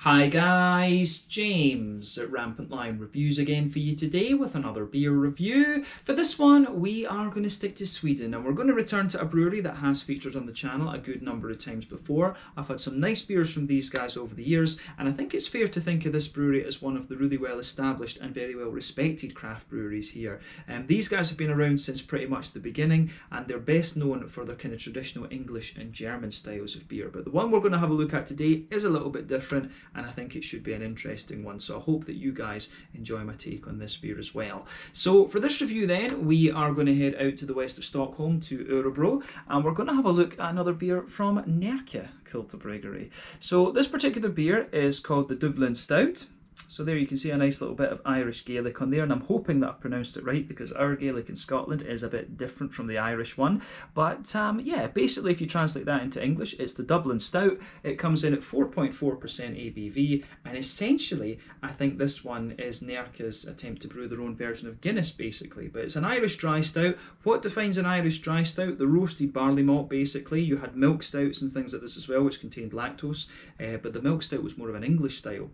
Hi guys, James at RampantLionReviews again for you today with another beer review. For this one we are going to stick to Sweden and we're going to return to a brewery that has featured on the channel a good number of times before. I've had some nice beers from these guys over the years and I think it's fair to think of this brewery as one of the really well established and very well respected craft breweries here. These guys have been around since pretty much the beginning and they're best known for their kind of traditional English and German styles of beer. But the one we're going to have a look at today is a little bit different and I think it should be an interesting one, so I hope that you guys enjoy my take on this beer as well. So for this review then, we are going to head out to the west of Stockholm to Örebro and we're going to have a look at another beer from Närke Kulturbryggeri. So this particular beer is called the Dubh Linn Stout. So there you can see a nice little bit of Irish Gaelic on there, and I'm hoping that I've pronounced it right because our Gaelic in Scotland is a bit different from the Irish one. But yeah, basically if you translate that into English, it's the Dublin Stout. It comes in at 4.4% ABV, and essentially I think this one is Närke's attempt to brew their own version of Guinness basically. But it's an Irish dry stout. What defines an Irish dry stout? The roasted barley malt basically. You had milk stouts and things like this as well which contained lactose, but the milk stout was more of an English style,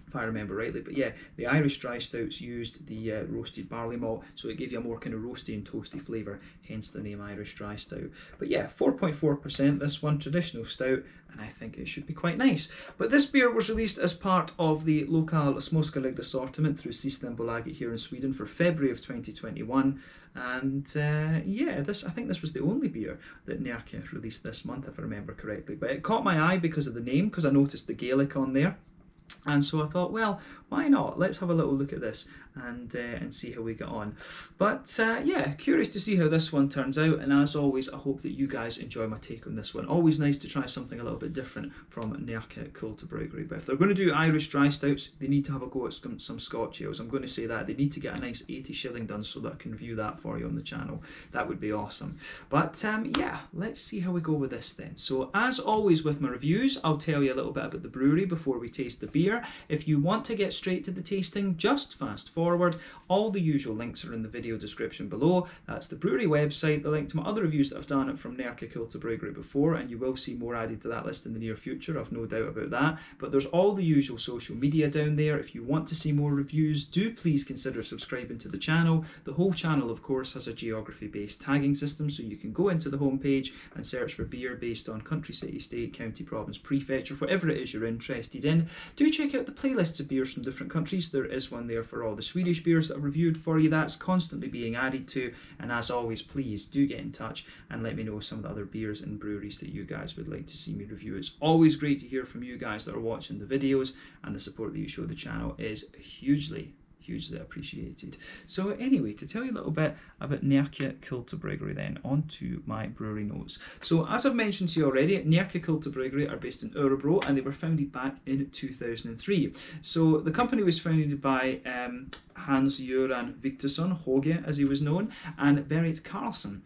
if I remember rightly. But yeah, the Irish dry stouts used the roasted barley malt, so it gave you a more kind of roasty and toasty flavour, hence the name Irish dry stout. But yeah, 4.4% this one, traditional stout, and I think it should be quite nice. But this beer was released as part of the local Småskalig assortment through Systembolaget here in Sweden for February of 2021. And yeah, I think this was the only beer that Närke released this month, if I remember correctly. But it caught my eye because of the name, because I noticed the Gaelic on there. And so I thought, well, why not? Let's have a little look at this and see how we get on. But yeah, curious to see how this one turns out. And as always, I hope that you guys enjoy my take on this one. Always nice to try something a little bit different from Närke Kulturbryggeri. But if they're going to do Irish dry stouts, they need to have a go at some Scotch ales. I'm going to say that. They need to get a nice 80 shilling done so that I can view that for you on the channel. That would be awesome. But yeah, let's see how we go with this then. So as always with my reviews, I'll tell you a little bit about the brewery before we taste the beer. If you want to get straight to the tasting, just fast forward. All the usual links are in the video description below. That's the brewery website, the link to my other reviews that I've done from Närke Kulturbryggeri before, and you will see more added to that list in the near future, I've no doubt about that. But there's all the usual social media down there. If you want to see more reviews, do please consider subscribing to the channel. The whole channel, of course, has a geography-based tagging system, so you can go into the homepage and search for beer based on country, city, state, county, province, prefecture, whatever it is you're interested in. Do check out the playlists of beers from different countries. There is one there for all the Swedish beers that I've reviewed for you. That's constantly being added to, and as always, please do get in touch and let me know some of the other beers and breweries that you guys would like to see me review. It's always great to hear from you guys that are watching the videos, and the support that you show the channel is hugely appreciated. So anyway, to tell you a little bit about Närke Kulturbryggeri then, on to my brewery notes. So as I've mentioned to you already, Närke Kulturbryggeri are based in Örebro and they were founded back in 2003. So the company was founded by Hans-Göran Viktorsson, Håge as he was known, and Berit Karlsson.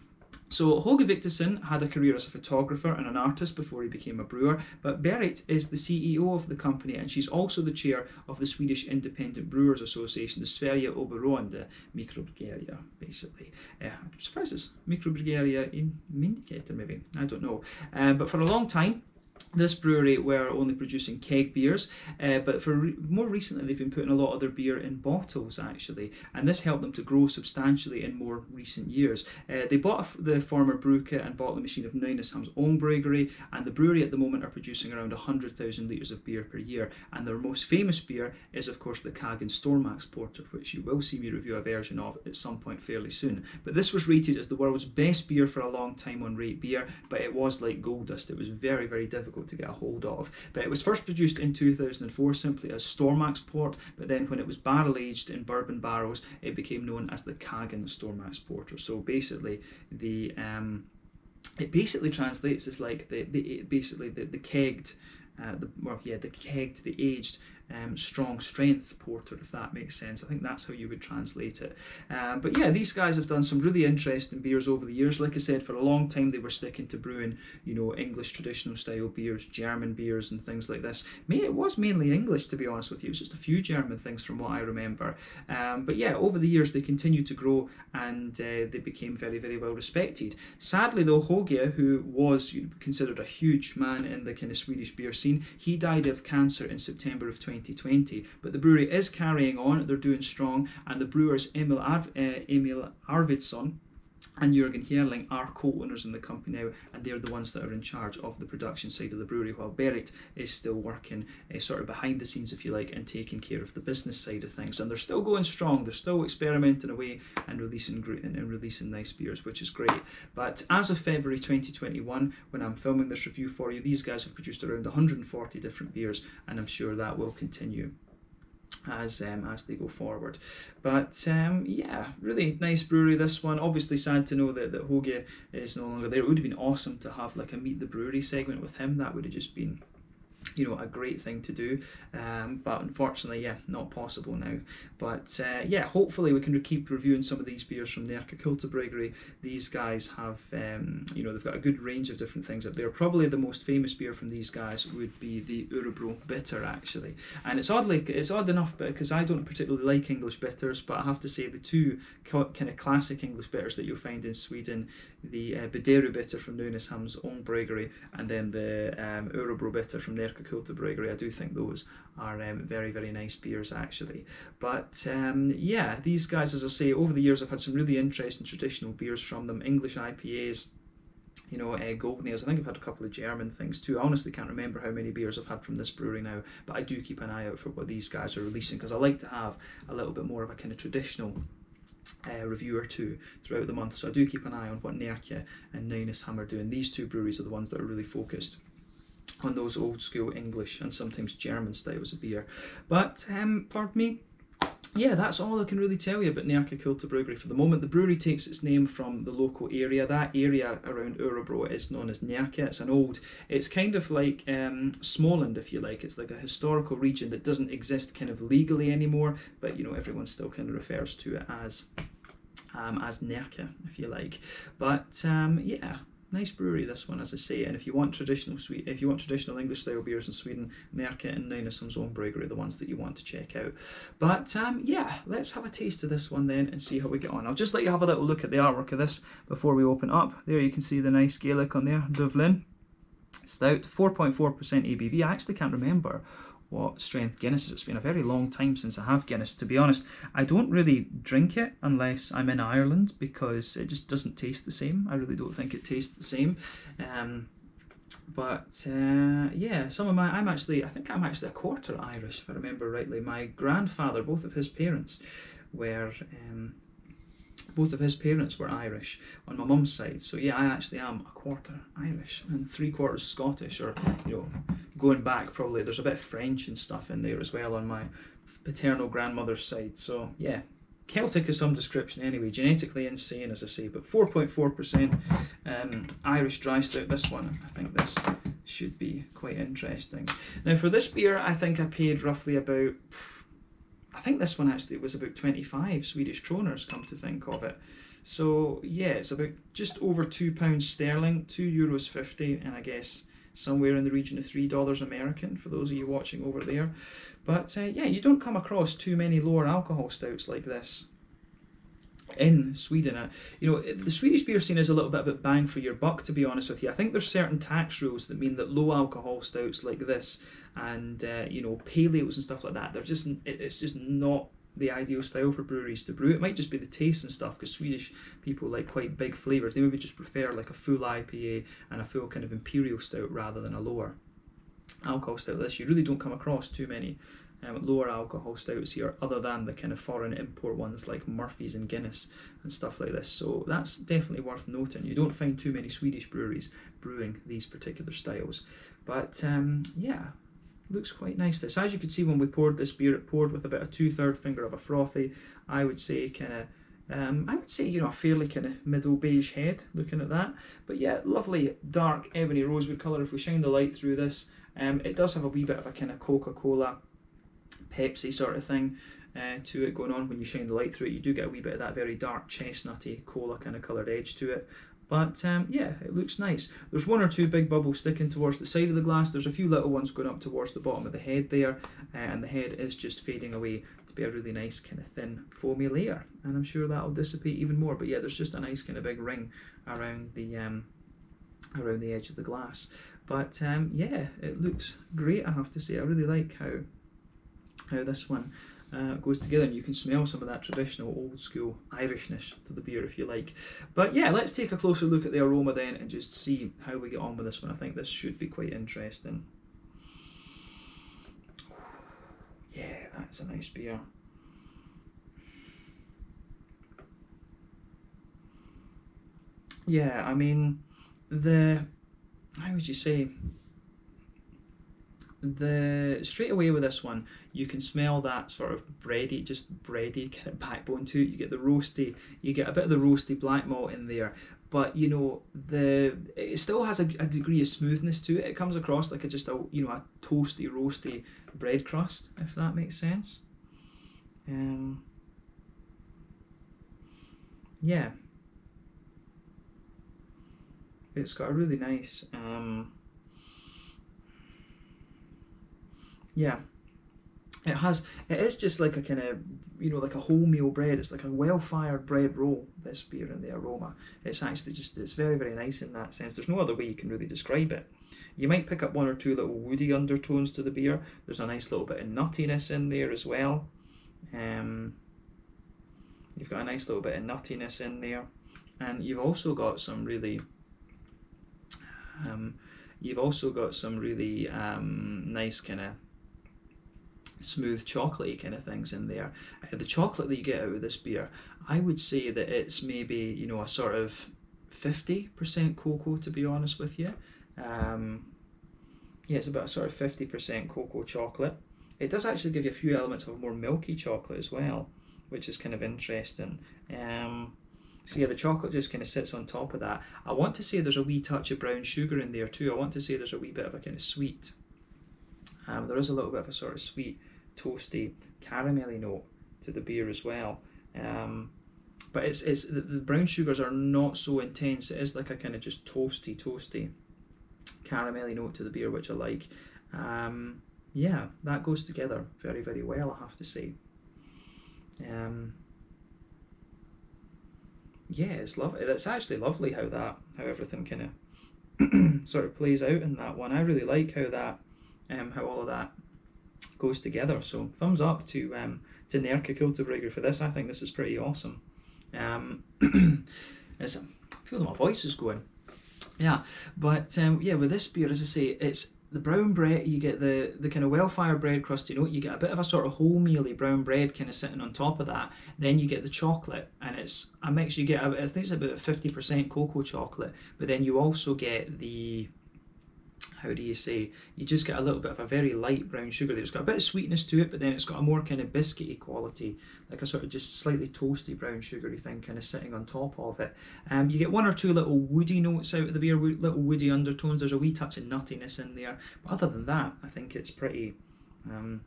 So Håge Viktorsson had a career as a photographer and an artist before he became a brewer, but Berit is the CEO of the company and she's also the chair of the Swedish Independent Brewers Association, the Sverige Oberoende Mikrobryggerier, basically. I'm surprised it's Mikrobryggerier in Myndigheter maybe, I don't know. But for a long time, this brewery were only producing keg beers, but more recently they've been putting a lot of their beer in bottles actually, and this helped them to grow substantially in more recent years. They bought the former brewkit and bottling machine of Nynäshamns own brewery, and the brewery at the moment are producing around 100,000 litres of beer per year, and their most famous beer is of course the Kagen Stormax Porter, which you will see me review a version of at some point fairly soon. But this was rated as the world's best beer for a long time on Rate Beer, but it was like gold dust. It was very, very difficult to get a hold of. But it was first produced in 2004 simply as Stormax Port, but then when it was barrel aged in bourbon barrels it became known as the Kagen Stormax Porter. So basically it basically translates as like the kegged, the aged strong strength porter, if that makes sense. I think that's how you would translate it. But yeah, these guys have done some really interesting beers over the years. Like I said, for a long time they were sticking to brewing, you know, English traditional style beers, German beers and things like this. It was mainly English, to be honest with you. It was just a few German things from what I remember. But yeah, over the years they continued to grow, and they became very, very well respected. Sadly though, Hoge, who was considered a huge man in the kind of Swedish beer scene, he died of cancer in September of 2020. But the brewery is carrying on, they're doing strong, and the brewers Emil Arvidsson and Jürgen Herling are co-owners in the company now, and they're the ones that are in charge of the production side of the brewery, while Berit is still working sort of behind the scenes, if you like, and taking care of the business side of things. And they're still going strong, they're still experimenting away and releasing nice beers, which is great. But as of February 2021, when I'm filming this review for you, these guys have produced around 140 different beers, and I'm sure that will continue as they go forward. But yeah, really nice brewery, this one. Obviously sad to know that Hoge is no longer there. It would have been awesome to have like a Meet the Brewery segment with him. That would have just been, you know, a great thing to do, but unfortunately, yeah, not possible now. But yeah, hopefully we can keep reviewing some of these beers from Närke Kulturbryggeri. These guys have, you know, they've got a good range of different things up there. Probably the most famous beer from these guys would be the Örebro Bitter, actually. And it's odd enough because I don't particularly like English bitters, but I have to say the two kind of classic English bitters that you'll find in Sweden, the Bideru Bitter from Nynäshamns own brewery, and then the Örebro Bitter from Närke Kulturbryggeri. I do think those are very, very nice beers, actually. But yeah, these guys, as I say, over the years I've had some really interesting traditional beers from them. English IPAs, you know, gold nails. I think I've had a couple of German things too. I honestly can't remember how many beers I've had from this brewery now, but I do keep an eye out for what these guys are releasing, because I like to have a little bit more of a kind of traditional review or two throughout the month. So I do keep an eye on what Närke and Nynäshamn are doing. These two breweries are the ones that are really focused on those old school English and sometimes German styles of beer. But pardon me, yeah, that's all I can really tell you about Närke Kulturbryggeri for the moment. The brewery takes its name from the local area. That area around Örebro is known as Närke. It's kind of like Småland, if you like. It's like a historical region that doesn't exist kind of legally anymore, but you know, everyone still kind of refers to it as Närke, if you like. But yeah, nice brewery, this one, as I say. And if you want traditional English style beers in Sweden, Närke and Nynäshamns own brewery are the ones that you want to check out. But yeah, let's have a taste of this one then and see how we get on. I'll just let you have a little look at the artwork of this before we open up. There you can see the nice Gaelic on there, Dubh Linn Stout, 4.4% ABV. I actually can't remember what strength Guinness is. It's been a very long time since I have Guinness. To be honest, I don't really drink it unless I'm in Ireland, because it just doesn't taste the same. I really don't think it tastes the same. But yeah, I think I'm actually a quarter Irish, if I remember rightly. My grandfather, both of his parents were Irish on my mum's side. So yeah, I actually am a quarter Irish and 3/4 Scottish, or you know, going back probably there's a bit of French and stuff in there as well on my paternal grandmother's side. So yeah, Celtic is some description anyway, genetically insane, as I say. But 4.4% Irish dry stout, this one. I think this should be quite interesting. Now for this beer, I think I paid roughly about, I think this one actually was about 25 Swedish kroners, come to think of it. So yeah, it's about just over £2 sterling, €2.50, and I guess somewhere in the region of $3 American for those of you watching over there. But yeah, you don't come across too many lower alcohol stouts like this in Sweden. You know, the Swedish beer scene is a little bit of a bang for your buck, to be honest with you. I think there's certain tax rules that mean that low alcohol stouts like this and you know, pale ales and stuff like that, it's just not the ideal style for breweries to brew. It might just be the taste and stuff, because Swedish people like quite big flavours. They maybe just prefer like a full IPA and a full kind of imperial stout rather than a lower alcohol stout like this. You really don't come across too many lower alcohol stouts here, other than the kind of foreign import ones like Murphy's and Guinness and stuff like this. So that's definitely worth noting. You don't find too many Swedish breweries brewing these particular styles. But yeah, looks quite nice. This, as you could see when we poured this beer, it poured with about a 2/3 finger of a frothy, I would say kind of you know, a fairly kind of middle beige head, looking at that. But yeah, lovely dark ebony rosewood colour. If we shine the light through this, it does have a wee bit of a kind of Coca-Cola Pepsi sort of thing to it going on. When you shine the light through it, you do get a wee bit of that very dark chestnutty cola kind of coloured edge to it. But yeah, it looks nice. There's one or two big bubbles sticking towards the side of the glass. There's a few little ones going up towards the bottom of the head there, and the head is just fading away to be a really nice kind of thin foamy layer. And I'm sure that'll dissipate even more. But yeah, there's just a nice kind of big ring around the edge of the glass. But yeah, it looks great, I have to say. I really like how this one goes together, and you can smell some of that traditional old school Irishness to the beer if you like. But yeah, let's take a closer look at the aroma then and just see how we get on with this one. I think this should be quite interesting. Yeah, that's a nice beer. Yeah, I mean, how would you say, straight away with this one, you can smell that sort of bready kind of backbone to it. You get the roasty, you get a bit of the roasty black malt in there, but you know, it still has a degree of smoothness to it. It comes across like a toasty, roasty bread crust, if that makes sense. Yeah, it's got a really nice yeah, it is just like a kind of, like a wholemeal bread. It's like a well-fired bread roll, this beer, in the aroma. It's actually it's very, very nice in that sense. There's no other way you can really describe it. You might pick up one or two little woody undertones to the beer. There's a nice little bit of nuttiness in there as well. You've got a nice little bit of nuttiness in there. And you've also got some really nice kind of smooth chocolatey kind of things in there. The chocolate that you get out of this beer, I would say that it's maybe a sort of 50% cocoa, to be honest with you. Yeah, it's about a sort of 50% cocoa chocolate. It does actually give you a few elements of more milky chocolate as well, which is kind of interesting. So yeah, the chocolate just kind of sits on top of that. I want to say there's a wee touch of brown sugar in there too. I want to say there's a wee bit of a kind of sweet. There is a little bit of a sort of sweet, toasty, caramelly note to the beer as well. But the brown sugars are not so intense. It is like a kind of just toasty, caramelly note to the beer, which I like. Yeah, that goes together very, very well, I have to say. Yeah, it's lovely. It's actually lovely how everything kind of sort of plays out in that one. I really like how all of that goes together. So thumbs up to Närke Kulturbryggeri for this. I think this is pretty awesome. I feel that my voice is going. Yeah, but yeah, with this beer, as I say, it's the brown bread. You get the kind of well-fired bread crust, you get a bit of a sort of wholemealy brown bread kind of sitting on top of that. Then you get the chocolate, and it's a mix. I think it's about 50% cocoa chocolate, but then you also get the, how do you say, you just get a little bit of a very light brown sugar there. It's got a bit of sweetness to it, but then it's got a more kind of biscuity quality, like a sort of just slightly toasty brown sugary thing kind of sitting on top of it. You get one or two little woody notes out of the beer, little woody undertones. There's a wee touch of nuttiness in there, but other than that, I think it's pretty kind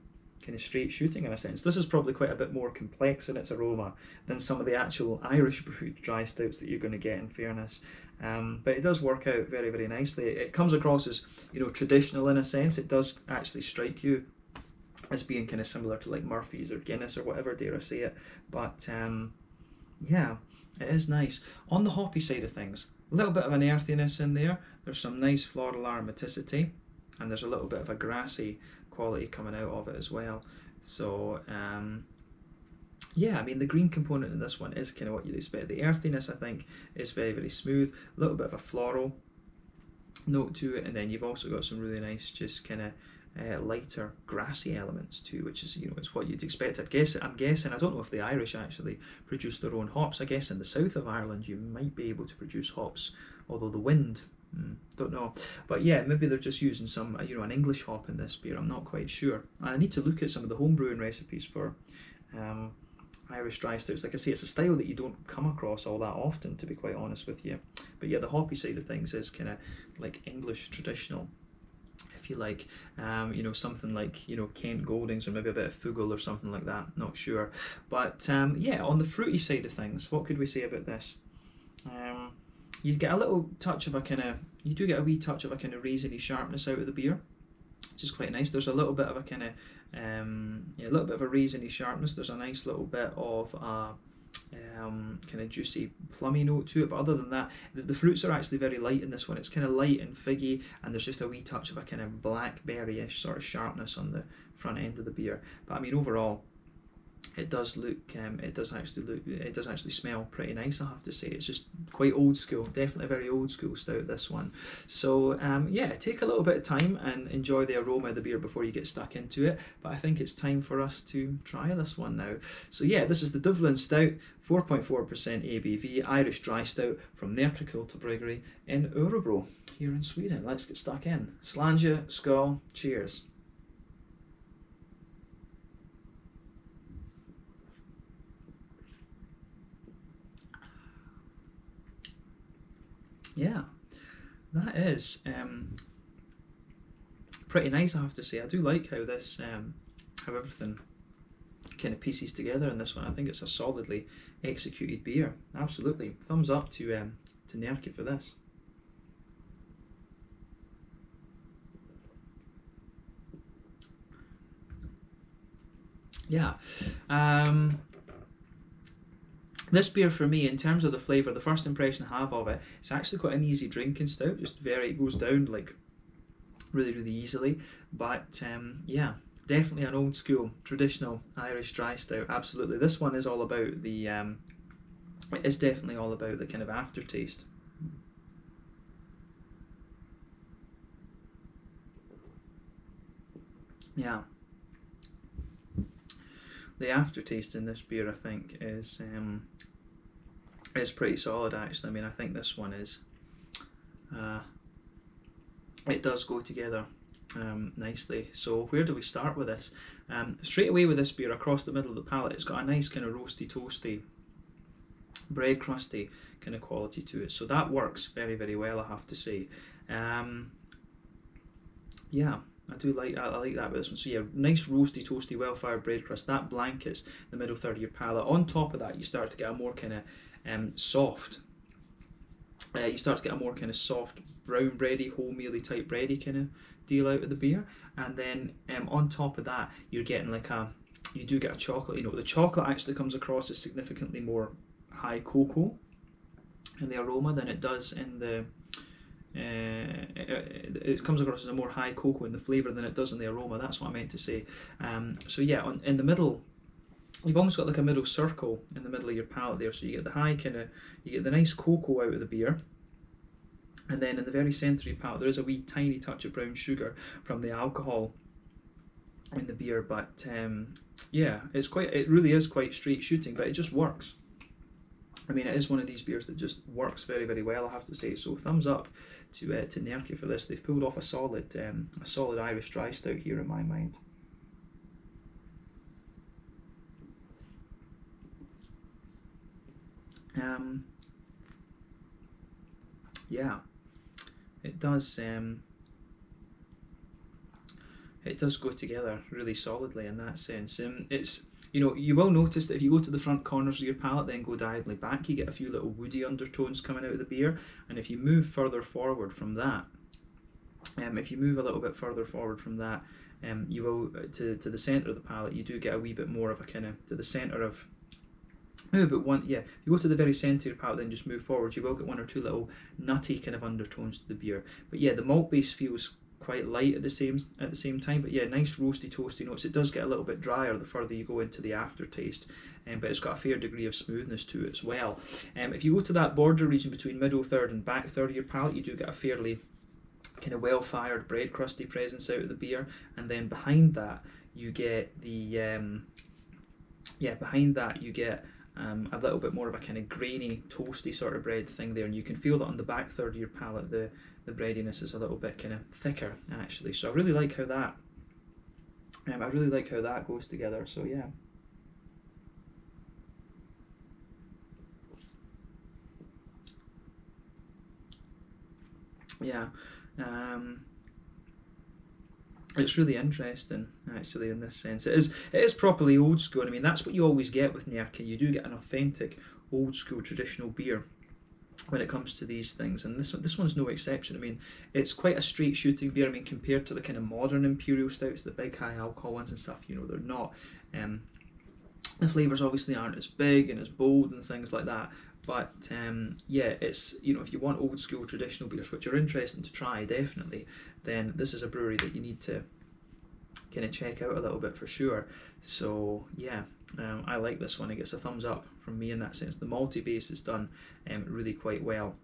of straight shooting in a sense. This is probably quite a bit more complex in its aroma than some of the actual Irish brewed dry stouts that you're going to get, in fairness. But it does work out very, very nicely. It comes across as traditional in a sense. It does actually strike you as being kind of similar to like Murphy's or Guinness or whatever, dare I say it. But yeah, it is nice. On the hoppy side of things, a little bit of an earthiness in there. There's some nice floral aromaticity, and there's a little bit of a grassy quality coming out of it as well. So yeah, I mean, the green component in this one is kind of what you'd expect. The earthiness, I think, is very, very smooth. A little bit of a floral note to it, and then you've also got some really nice, just kind of lighter, grassy elements too, which is, it's what you'd expect. I'm guessing, I don't know if the Irish actually produce their own hops. I guess in the south of Ireland you might be able to produce hops, although the wind, don't know. But yeah, maybe they're just using some, an English hop in this beer. I'm not quite sure. I need to look at some of the home brewing recipes for Irish dry stouts. Like I say, it's a style that you don't come across all that often, to be quite honest with you. But yeah, the hoppy side of things is kind of like English traditional, if you like. You know, something like, you know, Kent Goldings or maybe a bit of Fugel or something like that, not sure. But yeah, on the fruity side of things, what could we say about this? You get a little touch of a kind of, you do get a wee touch of a kind of raisiny sharpness out of the beer, which is quite nice. There's a little bit of a kind of, yeah, a little bit of a raisiny sharpness. There's a nice little bit of a kind of juicy plummy note to it, but other than that, the fruits are actually very light in this one. It's kind of light and figgy, and there's just a wee touch of a kind of blackberry-ish sort of sharpness on the front end of the beer. But I mean, overall, it does look, it does actually smell pretty nice, I have to say. It's just quite old school, definitely a very old school stout, this one. So yeah, take a little bit of time and enjoy the aroma of the beer before you get stuck into it. But I think it's time for us to try this one now. So yeah, this is the Dublin Stout, 4.4% ABV, Irish dry stout from Närke Kulturbryggeri in Örebro, here in Sweden. Let's get stuck in. Slanja, skål, cheers. Yeah, that is pretty nice, I have to say. I do like how this, how everything kind of pieces together in this one. I think it's a solidly executed beer. Absolutely, thumbs up to Närke for this. Yeah. This beer for me, in terms of the flavour, the first impression I have of it, it's actually quite an easy drinking stout. Just it goes down like really, really easily. But yeah, definitely an old school, traditional Irish dry stout. Absolutely, this one is all about the. It is definitely all about the kind of aftertaste. Yeah. The aftertaste in this beer, I think, is pretty solid, actually. I mean, I think this one is, it does go together nicely. So where do we start with this? Straight away with this beer, across the middle of the palate, it's got a nice kind of roasty, toasty, bread crusty kind of quality to it. So that works very, very well, I have to say. Yeah. I like that with this one. So yeah, nice roasty, toasty, well-fired bread crust. That blankets the middle third of your palate. On top of that, you start to get a more kind of soft. You start to get a more kind of soft, brown bready, wholemeally type bready kind of deal out of the beer. And then on top of that, you're getting like you do get a chocolate. You know, the chocolate actually comes across as significantly more high cocoa in the aroma than it does in the. It comes across as a more high cocoa in the flavour than it does in the aroma. That's what I meant to say. So yeah, in the middle, you've almost got like a middle circle in the middle of your palate there. So you get the high you get the nice cocoa out of the beer, and then in the very centre of your palate, there is a wee tiny touch of brown sugar from the alcohol in the beer. But yeah, it really is quite straight shooting, but it just works. I mean, it is one of these beers that just works very, very well, I have to say. So thumbs up to Närke for this. They've pulled off a solid Irish dry stout here in my mind. Yeah, it does. It does go together really solidly in that sense. It's. You know, you will notice that if you go to the front corners of your palate, then go diagonally back, you get a few little woody undertones coming out of the beer. And if you move further forward from that, if you move a little bit further forward from that, you will to the centre of the palate, you do get a wee bit more of a kind of to the centre of. Maybe about one, yeah. If you go to the very centre of your palate, then just move forward, you will get one or two little nutty kind of undertones to the beer. But yeah, the malt base feels quite light at the same time, but yeah, nice roasty, toasty notes. It does get a little bit drier the further you go into the aftertaste, but it's got a fair degree of smoothness to it as well. If you go to that border region between middle third and back third of your palate, you do get a fairly kind of well-fired bread crusty presence out of the beer, and then behind that you get the a little bit more of a kind of grainy, toasty sort of bread thing there, and you can feel that on the back third of your palate, the breadiness is a little bit kind of thicker actually. So I really like how that goes together. So yeah. Yeah. It's really interesting, actually, in this sense. It is properly old school. I mean, that's what you always get with Närke. You do get an authentic, old school, traditional beer when it comes to these things, and this one's no exception. I mean, it's quite a straight shooting beer. I mean, compared to the kind of modern imperial stouts, the big high alcohol ones and stuff, you know, they're not. The flavours obviously aren't as big and as bold and things like that. But yeah, it's, you know, if you want old school traditional beers, which are interesting to try, definitely, then this is a brewery that you need to kind of check out a little bit for sure. So yeah, I like this one. It gets a thumbs up from me in that sense. The malty base is done really quite well,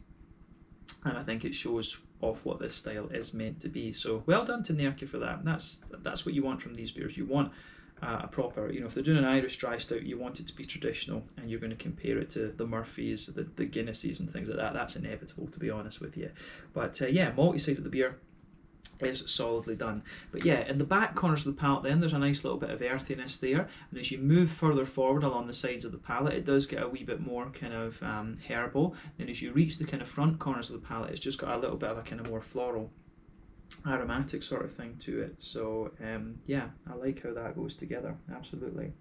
and I think it shows off what this style is meant to be. So well done to Närke for that. That's what you want from these beers. You want a proper, you know, if they're doing an Irish dry stout, you want it to be traditional, and you're going to compare it to the Murphys, the Guinnesses and things like that. That's inevitable, to be honest with you. But yeah, malty side of the beer is solidly done. But yeah, in the back corners of the palate then, there's a nice little bit of earthiness there, and as you move further forward along the sides of the palate, it does get a wee bit more kind of herbal. Then as you reach the kind of front corners of the palate, it's just got a little bit of a kind of more floral, aromatic sort of thing to it. So yeah, I like how that goes together, absolutely.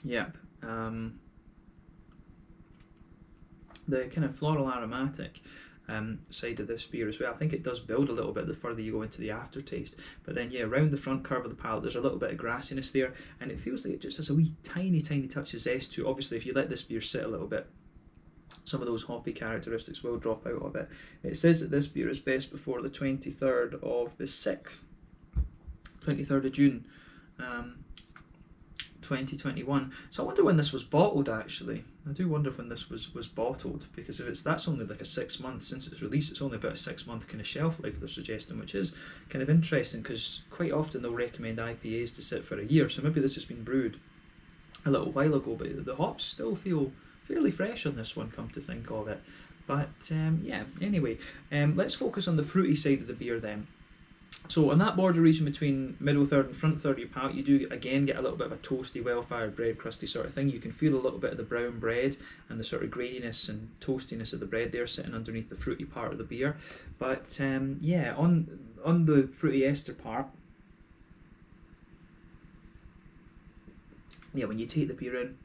Yep. The kind of floral aromatic side of this beer as well, I think it does build a little bit the further you go into the aftertaste. But then yeah, around the front curve of the palate, there's a little bit of grassiness there, and it feels like it just has a wee tiny touch of zest to it. Obviously, if you let this beer sit a little bit, some of those hoppy characteristics will drop out of it. It says that this beer is best before the 23rd of the 6th, 23rd of June. 2021. So I wonder when this was bottled, actually. I do wonder when this was bottled, because if that's only like a 6 month since its release, it's only about a 6 month kind of shelf life they're suggesting, which is kind of interesting, because quite often they'll recommend IPAs to sit for a year. So maybe this has been brewed a little while ago, but the hops still feel fairly fresh on this one, come to think of it. But yeah, anyway, let's focus on the fruity side of the beer then. So on that border region between middle third and front third of your palate, you do again get a little bit of a toasty, well-fired bread crusty sort of thing. You can feel a little bit of the brown bread and the sort of graininess and toastiness of the bread there sitting underneath the fruity part of the beer. But yeah, on the fruity ester part, yeah, when you take the beer in,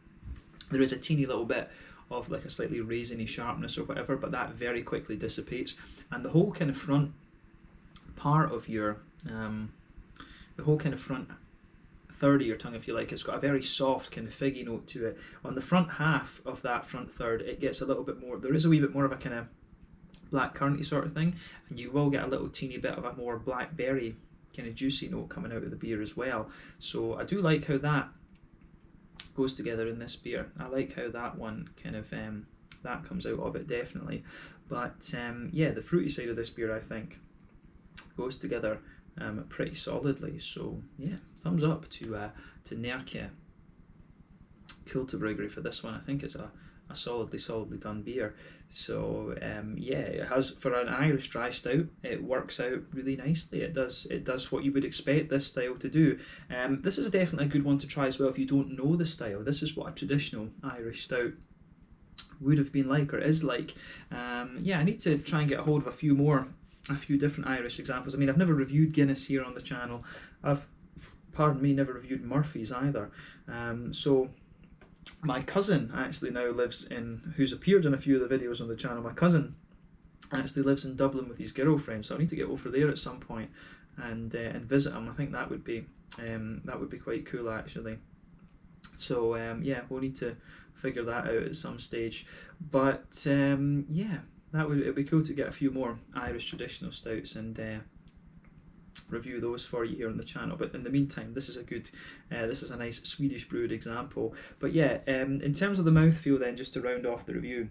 there is a teeny little bit of like a slightly raisiny sharpness or whatever, but that very quickly dissipates, and the whole kind of front part of your the whole kind of front third of your tongue, if you like, it's got a very soft kind of figgy note to it. On the front half of that front third, it gets a little bit more, there is a wee bit more of a kind of black curranty sort of thing, and you will get a little teeny bit of a more blackberry kind of juicy note coming out of the beer as well. So I do like how that goes together in this beer. I like how that one kind of that comes out of it, definitely. But yeah, the fruity side of this beer, I think, goes together pretty solidly. So yeah, thumbs up to Närke Kulturbryggeri for this one. I think it's a solidly done beer. So yeah, it has, for an Irish dry stout, it works out really nicely. It does what you would expect this style to do. This is definitely a good one to try as well if you don't know the style. This is what a traditional Irish stout would have been like, or is like. Yeah, I need to try and get a hold of a few different Irish examples. I mean, I've never reviewed Guinness here on the channel. I've, pardon me, never reviewed Murphy's either. So my cousin actually now lives in, who's appeared in a few of the videos on the channel, my cousin actually lives in Dublin with his girlfriend, so I need to get over there at some point and visit him. I think that would be quite cool, actually. So yeah, we'll need to figure that out at some stage. But yeah, it'd be cool to get a few more Irish traditional stouts and review those for you here on the channel. But in the meantime, this is a nice Swedish brewed example. But yeah, in terms of the mouthfeel then, just to round off the review,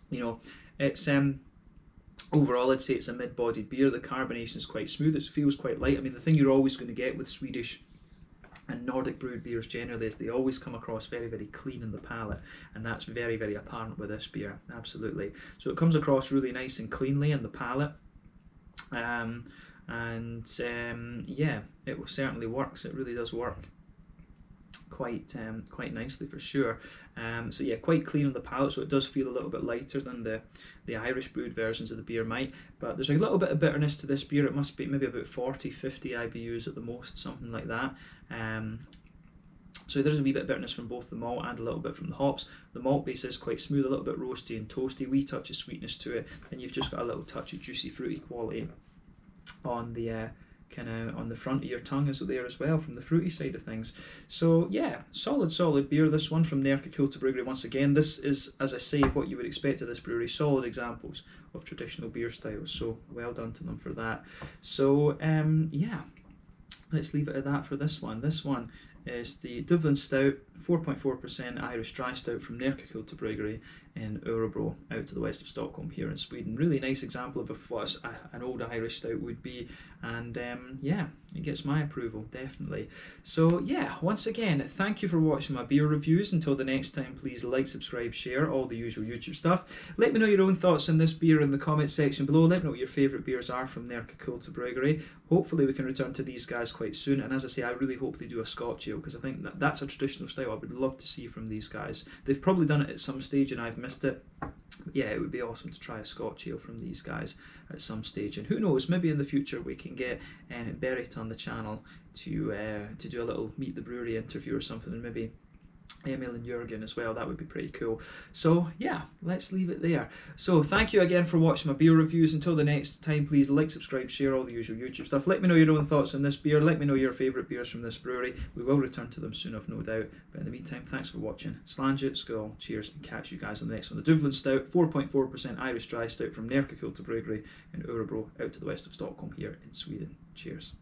you know, it's overall I'd say it's a mid-bodied beer. The carbonation is quite smooth, it feels quite light. I mean, the thing you're always going to get with Swedish and Nordic brewed beers generally is they always come across very, very clean in the palate, and that's very, very apparent with this beer, absolutely. So it comes across really nice and cleanly in the palate, and yeah, it certainly works. It really does work. quite nicely for sure. So yeah, quite clean on the palate, so it does feel a little bit lighter than the Irish brewed versions of the beer might, but there's a little bit of bitterness to this beer. It must be maybe about 40-50 IBUs at the most, something like that. So there's a wee bit of bitterness from both the malt and a little bit from the hops. The malt base is quite smooth, a little bit roasty and toasty, wee touch of sweetness to it, and you've just got a little touch of juicy fruity quality on the kind of on the front of your tongue is there as well from the fruity side of things. So yeah, solid beer, this one from Närke Kulturbryggeri. Once again, this is, as I say, what you would expect of this brewery, solid examples of traditional beer styles, so well done to them for that. So yeah, let's leave it at that for this one. This one is the Dublin Stout, 4.4% Irish dry stout from Närke Kulturbryggeri in Örebro, out to the west of Stockholm here in Sweden. Really nice example of what an old Irish stout would be, and yeah, it gets my approval, definitely. So yeah, once again, thank you for watching my beer reviews. Until the next time, please like, subscribe, share, all the usual YouTube stuff. Let me know your own thoughts on this beer in the comment section below. Let me know what your favourite beers are from Närke Kulturbryggeri. Hopefully we can return to these guys quite soon, and as I say, I really hope they do a Scotch ale, because I think that's a traditional style I would love to see from these guys. They've probably done it at some stage and I've missed it. Yeah, it would be awesome to try a Scotch ale from these guys at some stage, and who knows, maybe in the future we can get Berit on the channel to do a little Meet the Brewery interview or something, and maybe Emil and Jürgen as well. That would be pretty cool. So yeah, let's leave it there. So thank you again for watching my beer reviews. Until the next time, please like, subscribe, share, all the usual YouTube stuff. Let me know your own thoughts on this beer. Let me know your favourite beers from this brewery. We will return to them soon, I've no doubt. But in the meantime, thanks for watching. Slàinte, skål, cheers, and catch you guys on the next one. The Dublin Stout, 4.4% Irish dry stout from Närke Kulturbryggeri in Örebro, out to the west of Stockholm here in Sweden. Cheers.